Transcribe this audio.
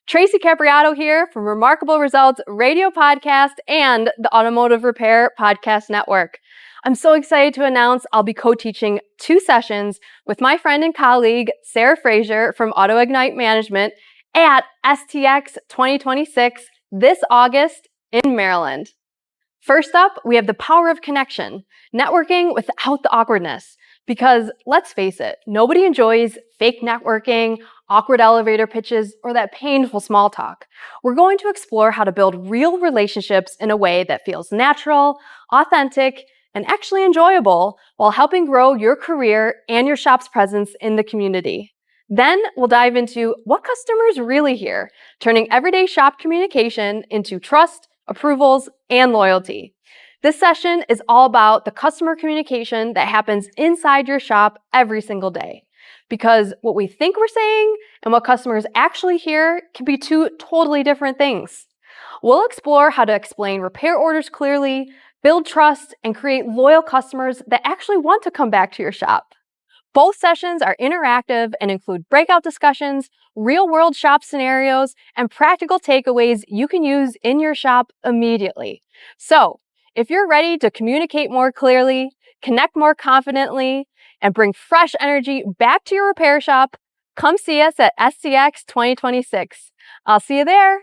Tracy Capriotto here from Remarkable Results Radio Podcast and the Automotive Repair Podcast Network. I'm so excited to announce I'll be co-teaching 2 sessions with my friend and colleague, Sara Fraser from Auto Ignite Management at STX 2026 this August in Maryland. First up, we have the power of connection, networking without the awkwardness. Because let's face it, nobody enjoys fake networking, awkward elevator pitches, or that painful small talk. We're going to explore how to build real relationships in a way that feels natural, authentic, and actually enjoyable while helping grow your career and your shop's presence in the community. Then we'll dive into what customers really hear, turning everyday shop communication into trust, approvals, and loyalty. This session is all about the customer communication that happens inside your shop every single day. Because what we think we're saying and what customers actually hear can be 2 totally different things. We'll explore how to explain repair orders clearly, build trust, and create loyal customers that actually want to come back to your shop. Both sessions are interactive and include breakout discussions, real-world shop scenarios, and practical takeaways you can use in your shop immediately. So, if you're ready to communicate more clearly, connect more confidently, and bring fresh energy back to your repair shop, come see us at STX 2026. I'll see you there.